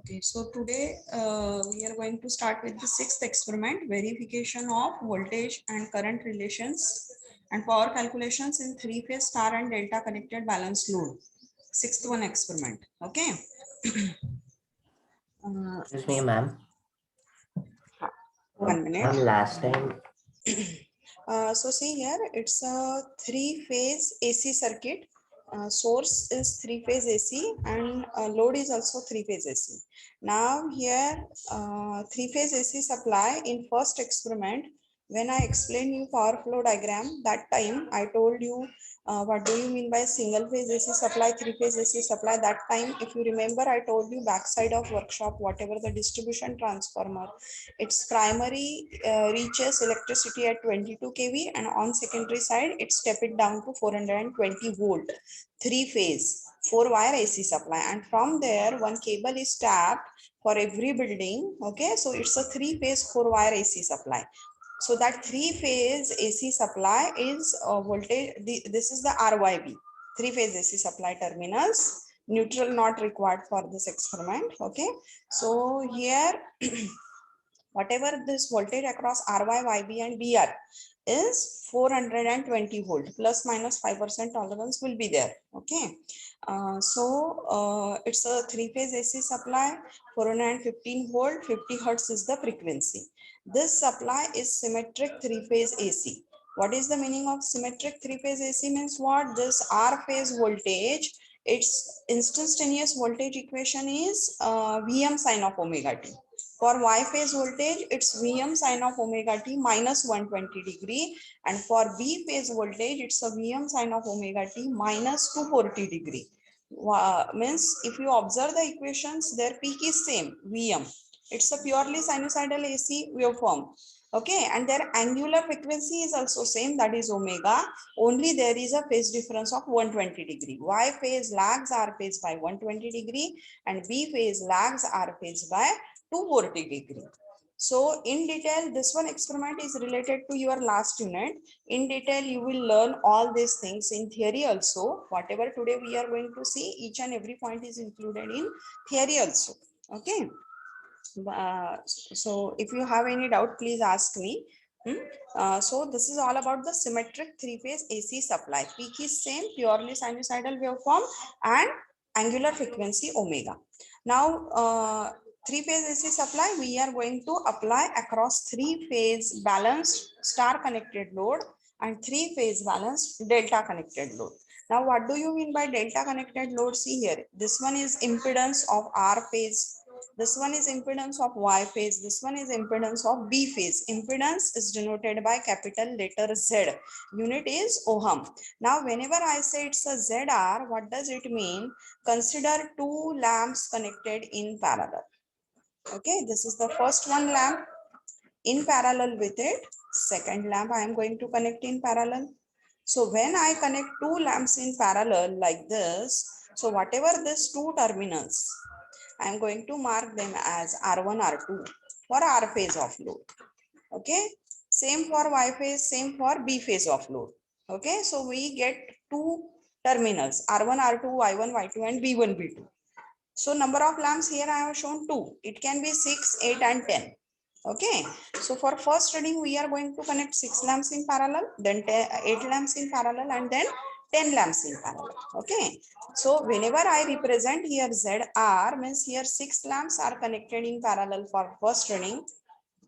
Okay, so today we are going to start with the sixth experiment, verification of voltage and current relations and power calculations in three-phase star and delta connected balanced load. Sixth one experiment. Okay. Excuse me, ma'am. 1 minute. Last time. So see here, it's a three-phase AC circuit. Source is three-phase AC and load is also three-phase AC. Now here, three-phase AC supply in first experiment, when I explained you power flow diagram, that time I told you what do you mean by single phase AC supply, three-phase AC supply. That time, if you remember, I told you backside of workshop, whatever the distribution transformer, its primary reaches electricity at 22 kV and on secondary side it step it down to 420 volt, three phase, four wire AC supply, and from there one cable is tapped for every building. Okay, so it's a three phase four wire AC supply. So that three phase AC supply is voltage. This is the RYB, three phase AC supply terminals. Neutral not required for this experiment. Okay, so here whatever this voltage across RY, YB and BR is 420 volt, plus minus 5% tolerance will be there. Okay. It's a three-phase AC supply, 415 volt, 50 hertz is the frequency. This supply is symmetric three-phase AC. What is the meaning of symmetric three-phase AC means what? This R phase voltage, its instantaneous voltage equation is Vm sine of omega t. For Y phase voltage, it's Vm sine of omega t minus 120 degree. And for B phase voltage, it's a Vm sine of omega t minus 240 degree. Means if you observe the equations, their peak is same, Vm. It's a purely sinusoidal AC waveform. Okay, and their angular frequency is also same, that is omega. Only there is a phase difference of 120 degree. Y phase lags R phase by 120 degree and B phase lags R phase by 240 degree. So in detail, this one experiment is related to your last unit. In detail, you will learn all these things in theory also. Whatever today we are going to see, each and every point is included in theory also. Okay. So if you have any doubt, please ask me. So this is all about the symmetric three-phase AC supply. Peak is same, purely sinusoidal waveform and angular frequency omega. Now, three-phase AC supply, we are going to apply across three-phase balanced star connected load and three-phase balanced delta connected load. Now, what do you mean by delta connected load? See here, this one is impedance of R phase. This one is impedance of Y phase. This one is impedance of B phase. Impedance is denoted by capital letter Z. Unit is ohm. Now, whenever I say it's a ZR, what does it mean? Consider two lamps connected in parallel. Okay, this is the first one lamp. In parallel with it, second lamp I am going to connect in parallel. So when I connect two lamps in parallel like this, so whatever these two terminals, I am going to mark them as R1, R2 for R phase of load. Okay. Same for Y phase, same for B phase of load. Okay. So we get two terminals R1, R2, Y1, Y2 and B1, B2. So number of lamps here I have shown 2. It can be 6, 8 and 10. Okay. So for first reading, we are going to connect 6 lamps in parallel, then 8 lamps in parallel and then 10 lamps in parallel. Okay. So whenever I represent here ZR means here 6 lamps are connected in parallel for first reading.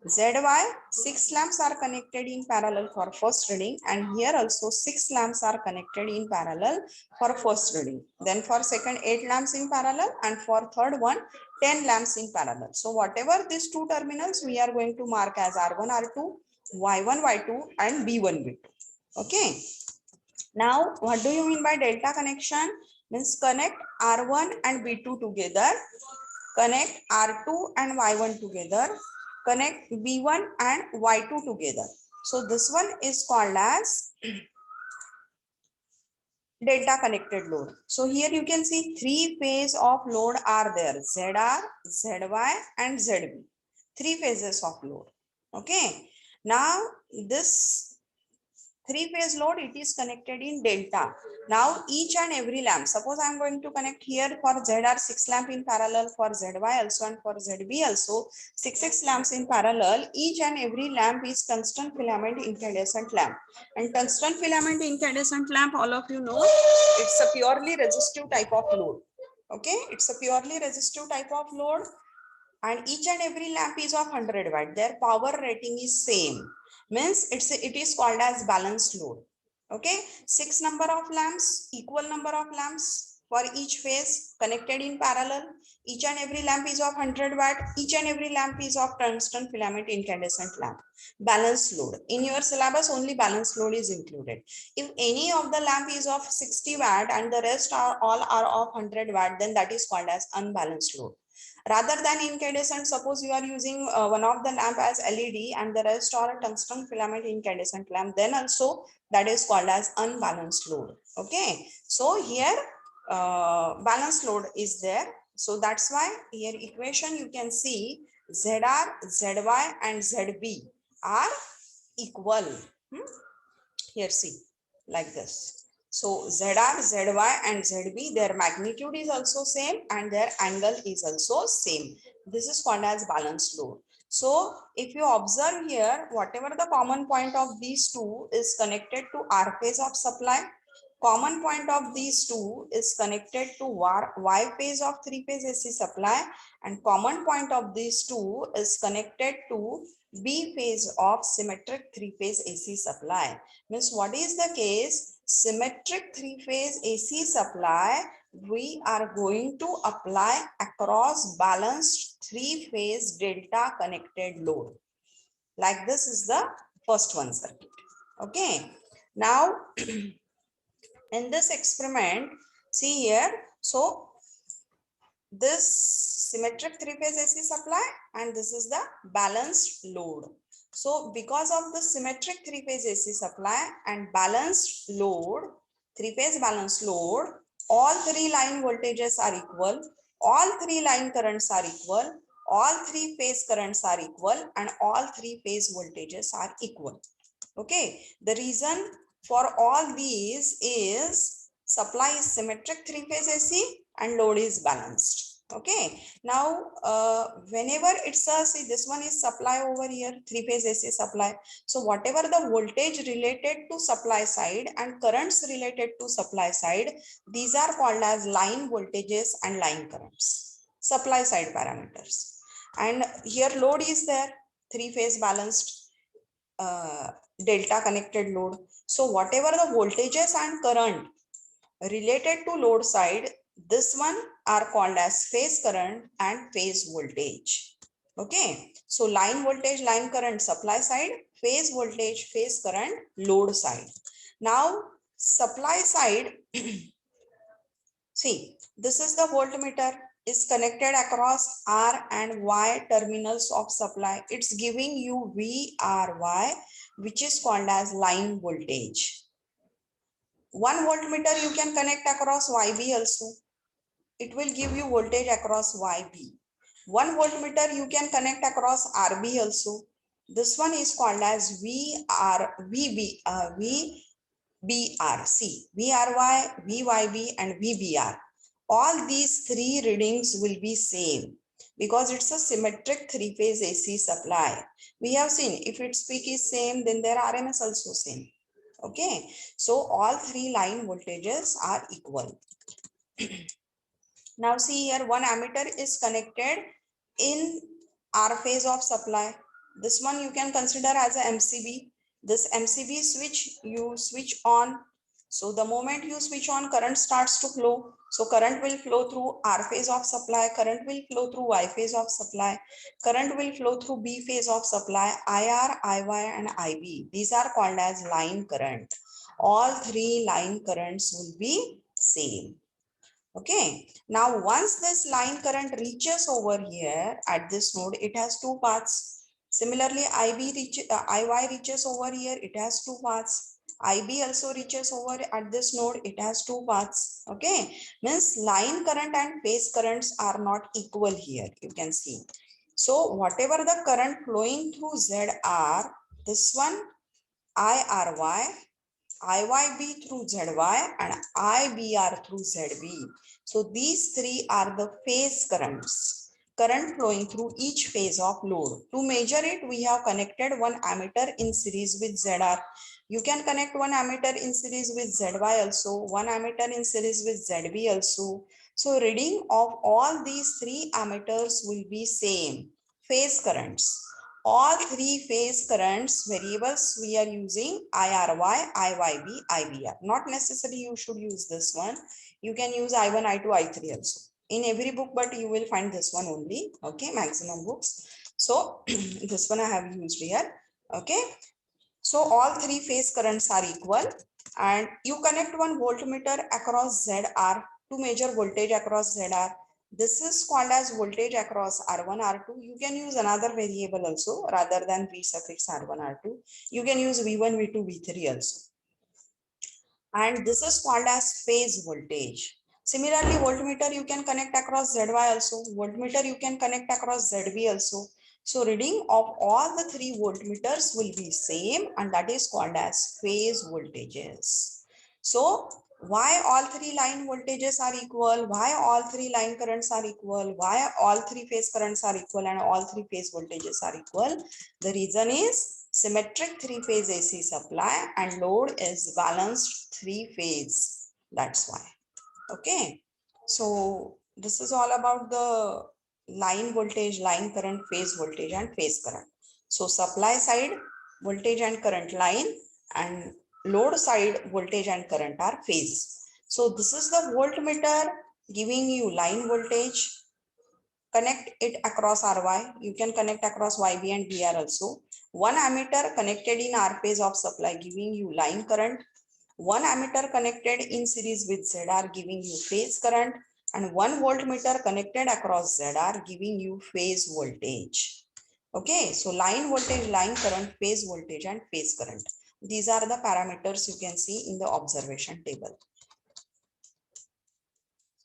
ZY, 6 lamps are connected in parallel for first reading, and here also 6 lamps are connected in parallel for first reading. Then for second, 8 lamps in parallel, and for third one, 10 lamps in parallel. So whatever these two terminals, we are going to mark as R1, R2, Y1, Y2 and B1, B2. Okay. Now, what do you mean by delta connection? Means connect R1 and B2 together, connect R2 and Y1 together, connect B1 and Y2 together. So this one is called as delta connected load. So here you can see three phases of load are there, ZR, ZY and ZB. Three phases of load. Okay. Now this Three-phase load, it is connected in delta. Now each and every lamp, suppose I am going to connect here for ZR 6 lamp in parallel, for ZY also and for ZB also 6 lamps in parallel. Each and every lamp is tungsten filament incandescent lamp. And tungsten filament incandescent lamp, all of you know, it's a purely resistive type of load. Okay, it's a purely resistive type of load. And each and every lamp is of 100 watt. Their power rating is same. Means it is called as balanced load. Okay, 6 number of lamps, equal number of lamps for each phase connected in parallel. Each and every lamp is of 100 watt. Each and every lamp is of tungsten filament incandescent lamp. Balanced load. In your syllabus, only balanced load is included. If any of the lamp is of 60 watt and the rest are all are of 100 watt, then that is called as unbalanced load. Rather than incandescent, suppose you are using one of the lamp as LED and the rest are a tungsten filament incandescent lamp, then also that is called as unbalanced load. Okay, so here balanced load is there. So that's why here equation you can see ZR, ZY and ZB are equal. Here see like this. So ZR, ZY and ZB, their magnitude is also same and their angle is also same. This is called as balanced load. So if you observe here, whatever the common point of these two is connected to R phase of supply, common point of these two is connected to Y phase of three phase AC supply, and common point of these two is connected to B phase of symmetric three phase AC supply. Means what is the case? Symmetric three-phase AC supply, we are going to apply across balanced three-phase delta connected load. Like this is the first one circuit. Okay. Now, in this experiment, see here. So, this symmetric three-phase AC supply and this is the balanced load. So because of the symmetric three-phase AC supply and balanced load, three-phase balanced load, all three line voltages are equal, all three line currents are equal, all three phase currents are equal, and all three phase voltages are equal. Okay, the reason for all these is supply is symmetric three-phase AC and load is balanced. Okay, now whenever it's a, see this one is supply over here, three-phase AC supply. So whatever the voltage related to supply side and currents related to supply side, these are called as line voltages and line currents, supply side parameters. And here load is there, three-phase balanced delta connected load. So whatever the voltages and current related to load side, this one are called as phase current and phase voltage. Okay, so line voltage, line current, supply side, phase voltage, phase current, load side. Now supply side, see this is the voltmeter is connected across R and Y terminals of supply. It's giving you VRY, which is called as line voltage. 1 voltmeter you can connect across YB also. It will give you voltage across YB. 1 voltmeter you can connect across RB also. This one is called as VBR. See, VRY, VYB and VBR. All these three readings will be same because it's a symmetric three-phase AC supply. We have seen if its peak is same, then their RMS also same. Okay, so all three line voltages are equal. Now see here, one ammeter is connected in R phase of supply. This one you can consider as a MCB. This MCB switch, you switch on. So the moment you switch on, current starts to flow. So current will flow through R phase of supply, current will flow through Y phase of supply, current will flow through B phase of supply, IR, IY and IB. These are called as line current. All three line currents will be same. Okay, now once this line current reaches over here at this node, it has two paths. Similarly, IY reaches over here, it has two paths. IB also reaches over at this node, it has two paths. Okay, means line current and phase currents are not equal here, you can see. So whatever the current flowing through ZR, this one IRY, IYB through ZY and IBR through ZB. So these three are the phase currents, current flowing through each phase of load. To measure it, we have connected one ammeter in series with ZR. You can connect one ammeter in series with ZY also, one ammeter in series with ZB also. So reading of all these three ammeters will be same. Phase currents. All three phase currents variables we are using IRY, IYB, IBR. Not necessarily you should use this one. You can use I1, I2, I3 also. In every book, but you will find this one only. Okay, maximum books. So this one I have used here. Okay. So all three phase currents are equal and you connect one voltmeter across ZR to measure voltage across ZR. This is called as voltage across R1, R2. You can use another variable also rather than V suffix R1, R2. You can use V1, V2, V3 also. And this is called as phase voltage. Similarly, voltmeter you can connect across ZY also. Voltmeter you can connect across ZB also. So reading of all the three voltmeters will be same and that is called as phase voltages. So why all three line voltages are equal? Why all three line currents are equal? Why all three phase currents are equal and all three phase voltages are equal? The reason is symmetric three-phase AC supply and load is balanced three-phase. That's why. Okay. So this is all about the line voltage, line current, phase voltage and phase current. So supply side voltage and current line and load side voltage and current are phase. So this is the voltmeter giving you line voltage. Connect it across RY. You can connect across YB and BR also. One ammeter connected in R phase of supply giving you line current. One ammeter connected in series with ZR giving you phase current. And one voltmeter connected across ZR giving you phase voltage. Okay, so line voltage, line current, phase voltage and phase current. These are the parameters you can see in the observation table.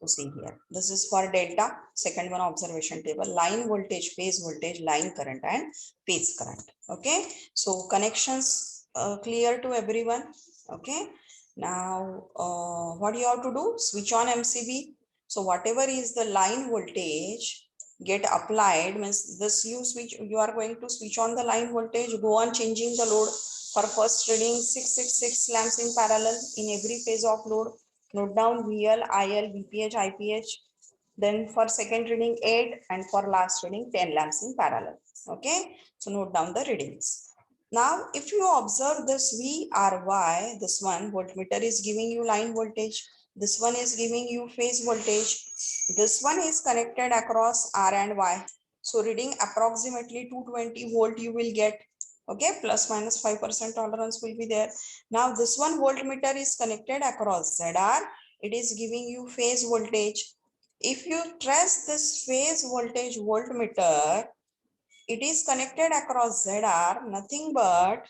So see here, this is for delta, second one observation table, line voltage, phase voltage, line current and phase current. Okay, so connections clear to everyone. Okay, now what you have to do, switch on MCB. So whatever is the line voltage get applied means this you are going to switch on the line voltage, go on changing the load. For first reading 666 lamps in parallel in every phase of load. Note down VL, IL, VPH, IPH. Then for second reading 8 and for last reading 10 lamps in parallel. Okay. So note down the readings. Now if you observe this VRY, this one voltmeter is giving you line voltage. This one is giving you phase voltage. This one is connected across R and Y. So reading approximately 220 volt you will get. Okay, plus minus 5% tolerance will be there. Now this one voltmeter is connected across ZR. It is giving you phase voltage. If you trace this phase voltage voltmeter, it is connected across ZR, nothing but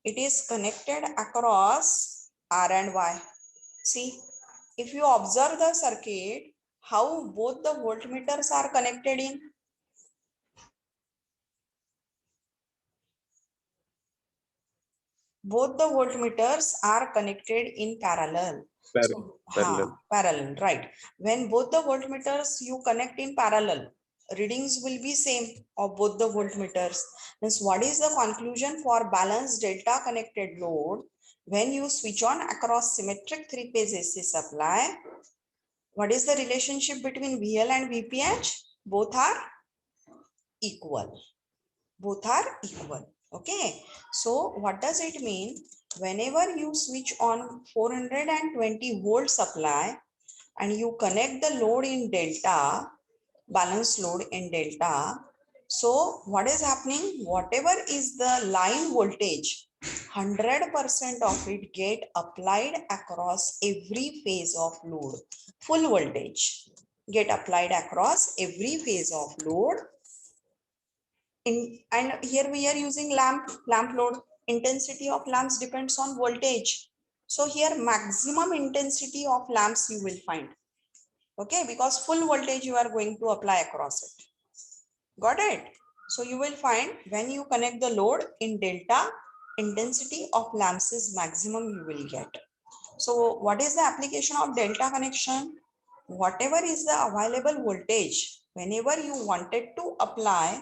it is connected across R and Y. See, if you observe the circuit, how both the voltmeters are connected in. Both the voltmeters are connected in parallel. Parallel, right. When both the voltmeters you connect in parallel, readings will be same of both the voltmeters. Means what is the conclusion for balanced delta connected load? When you switch on across symmetric three-phase AC supply, what is the relationship between VL and VPH? Both are equal. Both are equal. Okay. So what does it mean? Whenever you switch on 420 volt supply and you connect the load in delta, balance load in delta. So what is happening? Whatever is the line voltage, 100% of it get applied across every phase of load. Full voltage get applied across every phase of load. And here we are using lamp load. Intensity of lamps depends on voltage. So here maximum intensity of lamps you will find. Okay, because full voltage you are going to apply across it. Got it? So you will find when you connect the load in delta, intensity of lamps is maximum you will get. So what is the application of delta connection? Whatever is the available voltage, whenever you wanted to apply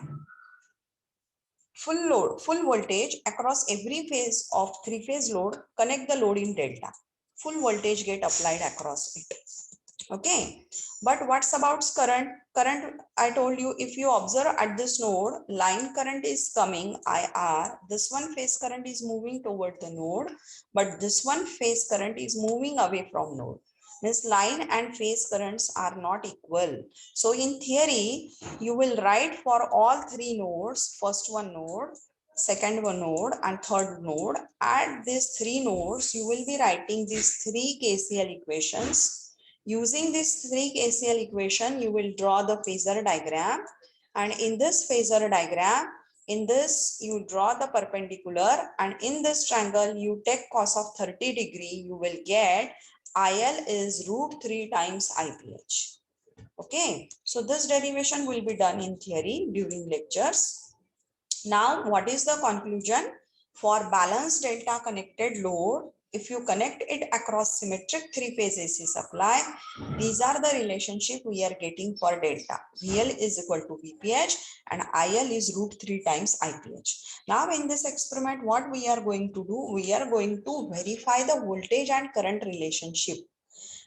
full load, full voltage across every phase of three-phase load, connect the load in delta. Full voltage get applied across it. Okay, but what's about current? Current, I told you, if you observe at this node, line current is coming IR. This one phase current is moving toward the node, but this one phase current is moving away from node. Means line and phase currents are not equal. So in theory, you will write for all three nodes, first one node, second one node, and third node. At these three nodes, you will be writing these three KCL equations. Using this three KCL equation, you will draw the phasor diagram. And in this phasor diagram, in this you draw the perpendicular, and in this triangle you take cos of 30 degree, you will get IL is √3 times IPH. Okay, so this derivation will be done in theory during lectures. Now, what is the conclusion? For balanced delta connected load, if you connect it across symmetric three-phase AC supply, these are the relationship we are getting for delta. VL is equal to VPH and IL is √3 times IPH. Now, in this experiment, what we are going to do? We are going to verify the voltage and current relationship.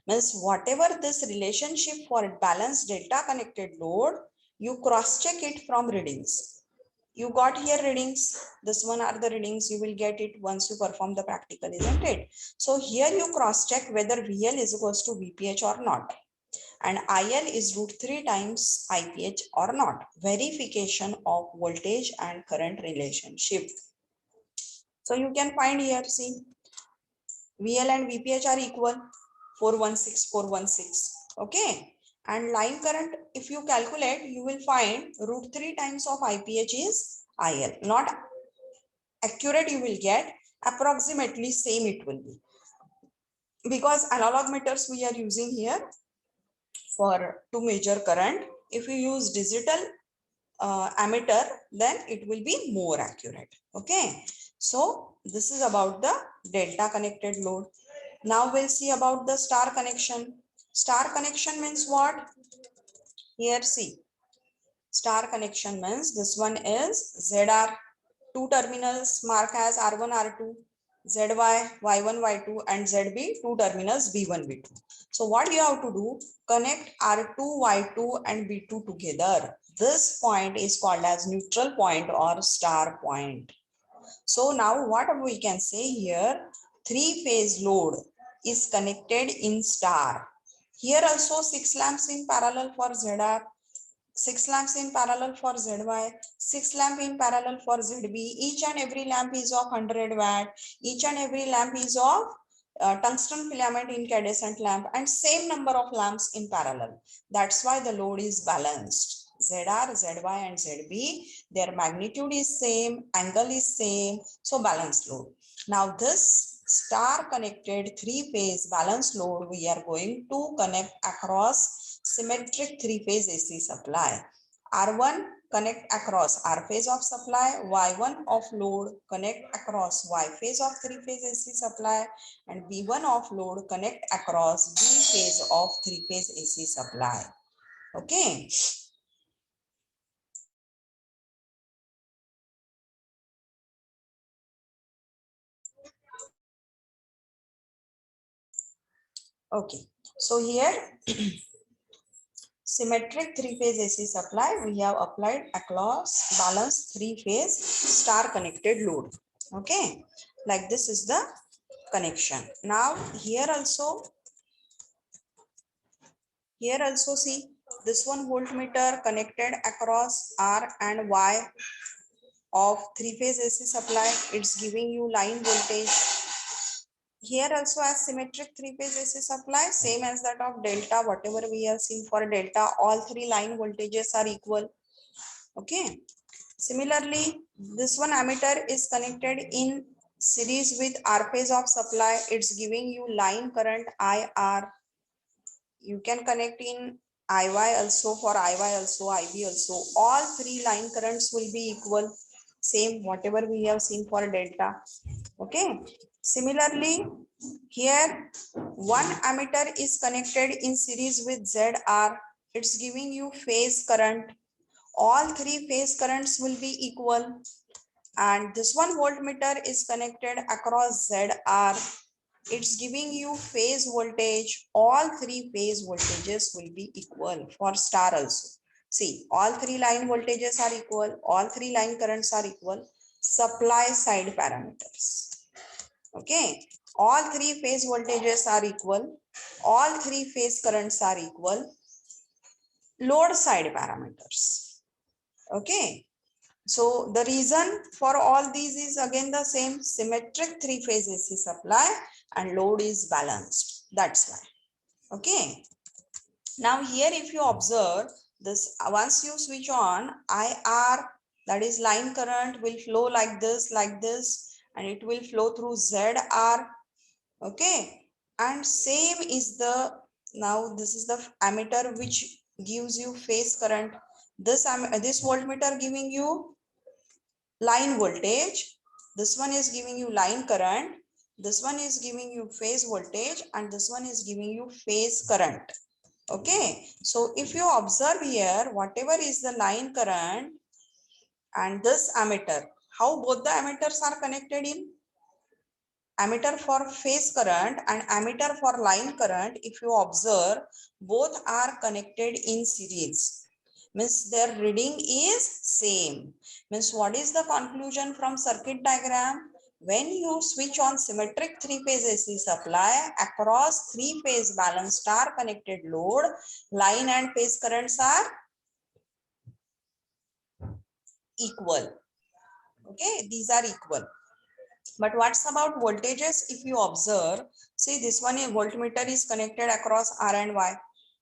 Means whatever this relationship for balanced delta connected load, you cross-check it from readings. You got here readings. This one are the readings. You will get it once you perform the practical, isn't it? So here you cross check whether VL is equals to VPH or not, and IL is √3 times IPH or not. Verification of voltage and current relationship. So you can find here, see, VL and VPH are equal, 416, 416. Okay. And line current, if you calculate, you will find √3 times of IPH is IL. Not accurate you will get, approximately same it will be. Because analog meters we are using here for to measure current. If you use digital ammeter, then it will be more accurate. Okay. So this is about the delta connected load. Now we'll see about the star connection. Star connection means what? Here see, star connection means this one is ZR, two terminals marked as R1, R2, ZY, Y1, Y2, and ZB, two terminals B1, B2. So what you have to do? Connect R2, Y2, and B2 together. This point is called as neutral point or star point. So now what we can say here, three-phase load is connected in star. Here also 6 lamps in parallel for ZR, 6 lamps in parallel for ZY, 6 lamp in parallel for ZB. Each and every lamp is of 100 watt. Each and every lamp is of tungsten filament incandescent lamp, and same number of lamps in parallel. That's why the load is balanced. ZR, ZY, and ZB, their magnitude is same, angle is same, so balanced load. Now this star connected three-phase balanced load we are going to connect across symmetric three-phase AC supply. R1 connect across R phase of supply, Y1 of load connect across Y phase of three-phase AC supply, and B1 of load connect across B phase of three-phase AC supply. Okay. Okay. So here symmetric three-phase AC supply we have applied across balanced three-phase star connected load. Okay, like this is the connection. Now here also see this one voltmeter connected across R and Y of three-phase AC supply. It's giving you line voltage. Here also as symmetric three-phase AC supply, same as that of delta, whatever we have seen for delta, all three line voltages are equal. Okay. Similarly, this one ammeter is connected in series with R phase of supply. It's giving you line current IR. You can connect in IY also, for IY also, IB also. All three line currents will be equal. Same whatever we have seen for delta. Okay. Similarly, here one ammeter is connected in series with ZR. It's giving you phase current. All three phase currents will be equal. And this one voltmeter is connected across ZR. It's giving you phase voltage. All three phase voltages will be equal for star also. See, all three line voltages are equal. All three line currents are equal. Supply side parameters. Okay. All three phase voltages are equal. All three phase currents are equal. Load side parameters. Okay. So the reason for all these is again the same, symmetric three-phase AC supply and load is balanced. That's why. Okay. Now here if you observe this, once you switch on, IR, that is line current, will flow like this, and it will flow through ZR. Okay. And same is the, now this is the ammeter which gives you phase current. This voltmeter giving you line voltage, this one is giving you line current, this one is giving you phase voltage, and this one is giving you phase current. Okay, so if you observe here, whatever is the line current and this ammeter, how both the ammeters are connected in? Ammeter for phase current and ammeter for line current, if you observe, both are connected in series. Means their reading is same. Means what is the conclusion from circuit diagram? When you switch on symmetric three-phase AC supply across three-phase balanced star connected load, line and phase currents are equal. Okay, these are equal. But what's about voltages? If you observe, see this one, a voltmeter is connected across R and Y.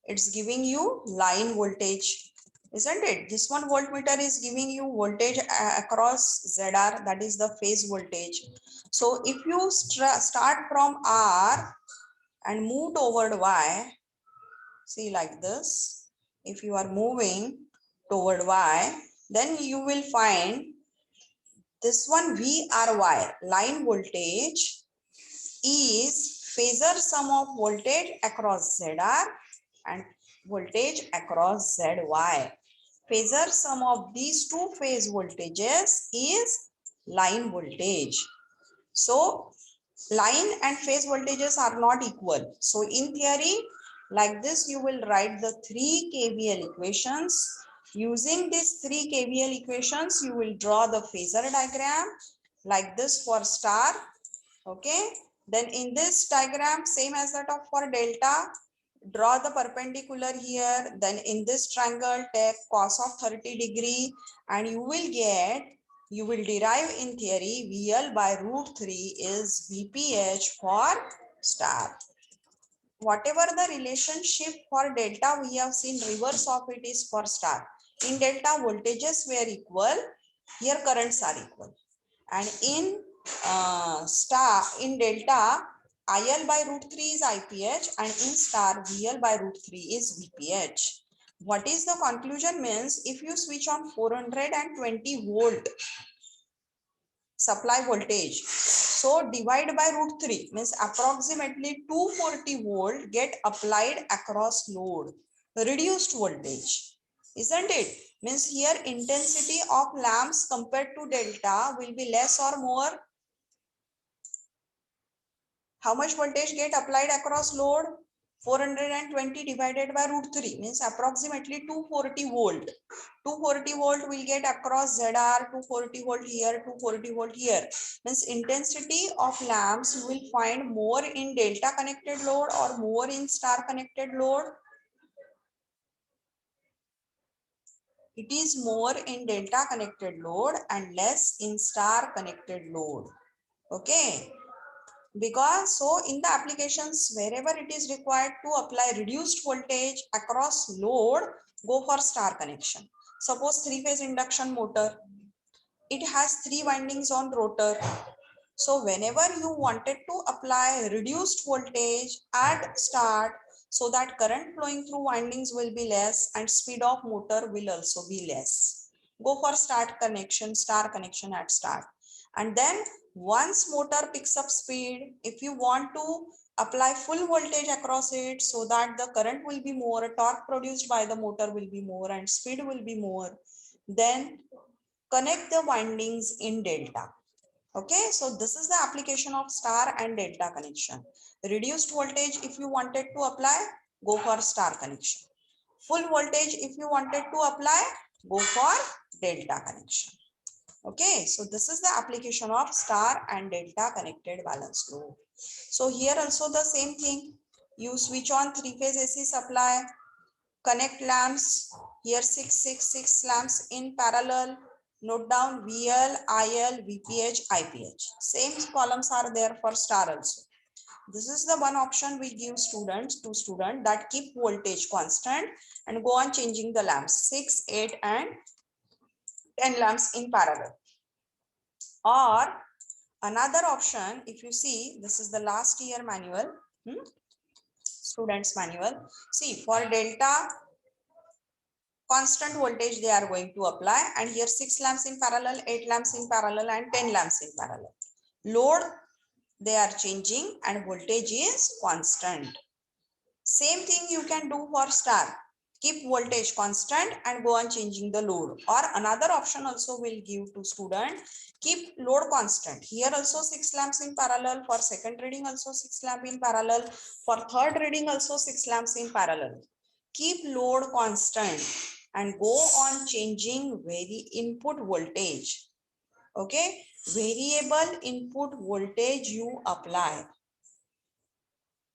It's giving you line voltage, isn't it? This one voltmeter is giving you voltage across ZR, that is the phase voltage. So if you start from R and move toward Y, see like this, if you are moving toward Y, then you will find this one VR wire, line voltage, is phasor sum of voltage across ZR and voltage across ZY. Phasor sum of these two phase voltages is line voltage. So line and phase voltages are not equal. So in theory, like this, you will write the 3 KVL equations. Using these 3 KVL equations, you will draw the phasor diagram like this for star. Okay. Then in this diagram, same as that of for delta, draw the perpendicular here. Then in this triangle, take cos of 30 degree and you will derive in theory VL by root 3 is VPH for star. Whatever the relationship for delta, we have seen reverse of it is for star. In delta, voltages were equal. Here currents are equal. And in star, in delta, IL by root 3 is IPH and in star, VL by root 3 is VPH. What is the conclusion? Means if you switch on 420 volt supply voltage, so divide by root 3 means approximately 240 volt get applied across load, reduced voltage, isn't it? Means here intensity of lamps compared to delta will be less or more. How much voltage get applied across load? 420 divided by root 3 means approximately 240 volt. 240 volt will get across ZR, 240 volt here, 240 volt here. Means intensity of lamps you will find more in delta connected load or more in star connected load. It is more in delta connected load and less in star connected load. Okay. Because so in the applications wherever it is required to apply reduced voltage across load, go for star connection. Suppose three-phase induction motor, it has 3 windings on rotor. So whenever you wanted to apply reduced voltage at start, so that current flowing through windings will be less and speed of motor will also be less. go for star connection at start. And then once motor picks up speed, if you want to apply full voltage across it so that the current will be more, torque produced by the motor will be more and speed will be more, then connect the windings in delta. Okay, so this is the application of star and delta connection. Reduced voltage, if you wanted to apply, go for star connection. Full voltage, if you wanted to apply, go for delta connection. Okay, so this is the application of star and delta connected balance load. So here also the same thing. You switch on three-phase AC supply, connect lamps. Here six lamps in parallel. Note down VL, IL, VPH, IPH. Same columns are there for star also. This is the one option we give students to student that keep voltage constant and go on changing the lamps 6, 8 and 10 lamps in parallel. Or another option, if you see, this is the last year manual, students manual. See, for delta, constant voltage they are going to apply, and here 6 lamps in parallel, 8 lamps in parallel and 10 lamps in parallel. Load they are changing and voltage is constant. Same thing you can do for star. Keep voltage constant and go on changing the load. Or another option also will give to student, keep load constant. Here also 6 lamps in parallel. For second reading also 6 lamps in parallel. For third reading also 6 lamps in parallel. Keep load constant and go on changing input voltage. Okay, variable input voltage you apply.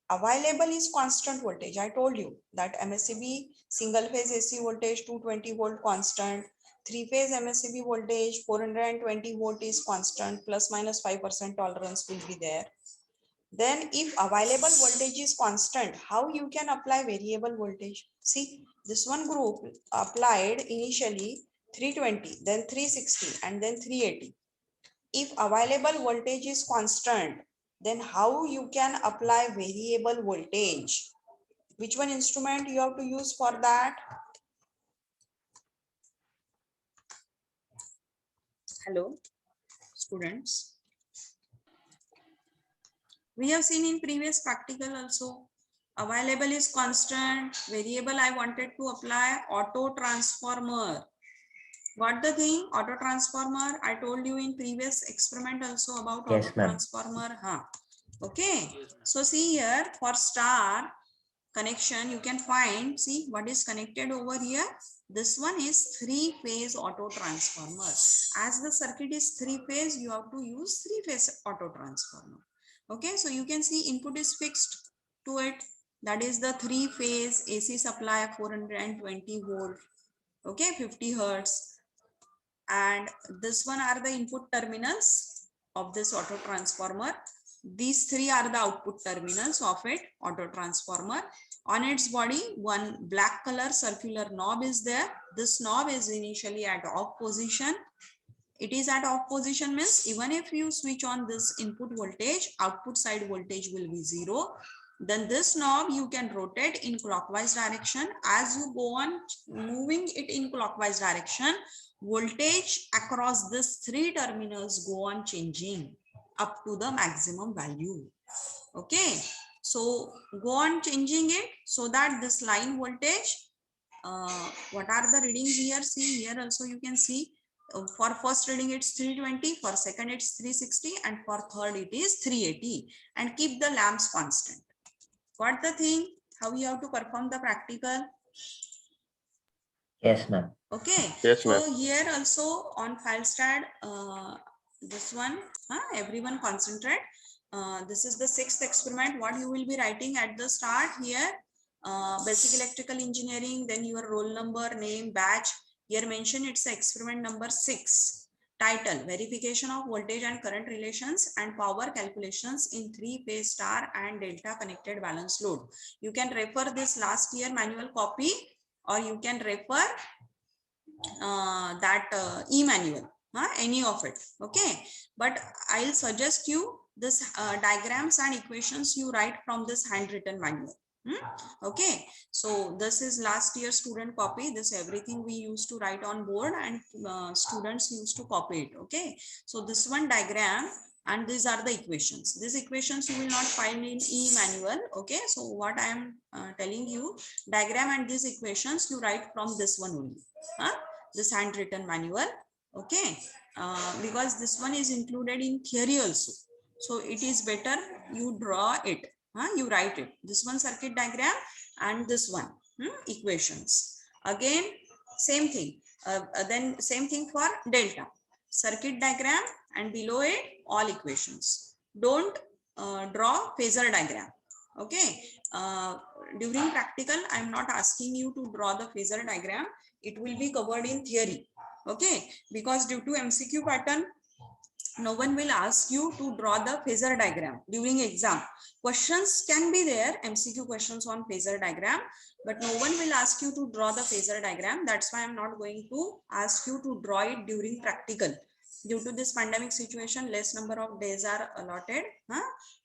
Available is constant voltage. I told you that MSCB single phase AC voltage 220 volt constant, three phase MSCB voltage 420 volt is constant, plus minus 5% tolerance will be there. Then if available voltage is constant, how you can apply variable voltage? See, this one group applied initially 320, then 360 and then 380. If available voltage is constant, then how you can apply variable voltage? Which one instrument you have to use for that? Hello, students. We have seen in previous practical also, available is constant, variable I wanted to apply, auto transformer. Got the thing? Auto transformer, I told you in previous experiment also about Yes, auto ma'am. transformer. Okay, so see here for star connection you can find, see what is connected over here. This one is three-phase auto transformer. As the circuit is three-phase, you have to use three-phase auto transformer. Okay, so you can see input is fixed to it. That is the three-phase AC supply 420 volt. Okay, 50 hertz. And this one are the input terminals of this auto transformer. These three are the output terminals of it, auto transformer. On its body, one black color circular knob is there. This knob is initially at off position. It is at off position means even if you switch on this input voltage, output side voltage will be 0. Then this knob you can rotate in clockwise direction. As you go on moving it in clockwise direction, voltage across these three terminals go on changing up to the maximum value. Okay, so go on changing it so that this line voltage, what are the readings here? See here also you can see, for first reading it's 320, for second it's 360, and for third it is 380, and keep the lamps constant. Got the thing? How you have to perform the practical? Yes, ma'am. Okay. Yes, ma'am. So here also on FileStat, this one, everyone concentrate. This is the 6th experiment. What you will be writing at the start here, basic electrical engineering, then your roll number, name, batch. Here mention it's experiment number 6. Title, verification of voltage and current relations and power calculations in three-phase star and delta connected balance load. You can refer this last year manual copy, or you can refer that e-manual, any of it. Okay, but I'll suggest you this diagrams and equations you write from this handwritten manual. Okay, so this is last year student copy. This everything we used to write on board, and students used to copy it. Okay, so this one diagram, and these are the equations. These equations you will not find in e-manual. Okay, so what I am telling you, diagram and these equations you write from this one only, this handwritten manual. Okay, because this one is included in theory also, so it is better you draw it. You write it. This one circuit diagram and this one equations. Again, same thing. Then same thing for delta. Circuit diagram and below it all equations. Don't draw phasor diagram. Okay. During practical, I am not asking you to draw the phasor diagram. It will be covered in theory. Okay. Because due to MCQ pattern, no one will ask you to draw the phasor diagram during exam. Questions can be there, MCQ questions on phasor diagram, but no one will ask you to draw the phasor diagram. That's why I'm not going to ask you to draw it during practical. Due to this pandemic situation, less number of days are allotted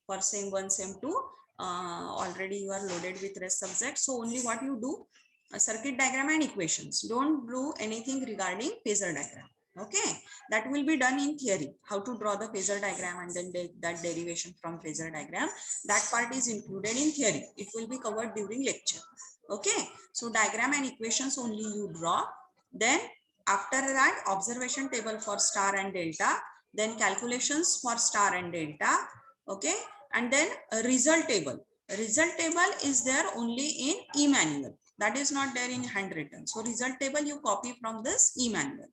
for SEM 1, SEM 2. Already you are loaded with rest subjects. So only what you do, a circuit diagram and equations. Don't do anything regarding phasor diagram. Okay, that will be done in theory, how to draw the phasor diagram and then that derivation from phasor diagram. That part is included in theory. It will be covered during lecture. Okay, so diagram and equations only you draw. Then after that, observation table for star and delta, then calculations for star and delta. Okay, and then a result table. Result table is there only in e-manual. That is not there in handwritten. So result table you copy from this e-manual.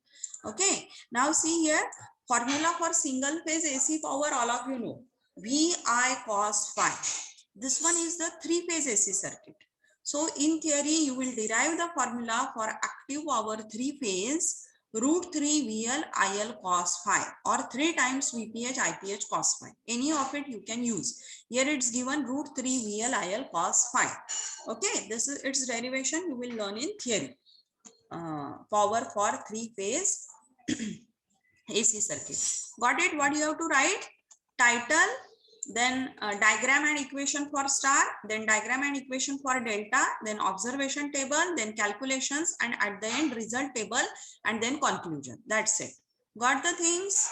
Okay, now see here, formula for single phase AC power, all of you know, VI cos phi. This one is the three phase AC circuit. So in theory, you will derive the formula for active power three phase, root 3 VL IL cos phi, or 3 times VPH IPH cos phi. Any of it you can use. Here it's given root 3 VL IL cos phi. Okay, this is its derivation you will learn in theory. Power for three phase AC circuit. Got it? What you have to write? Title, then diagram and equation for star, then diagram and equation for delta, then observation table, then calculations, and at the end result table, and then conclusion. That's it. Got the things?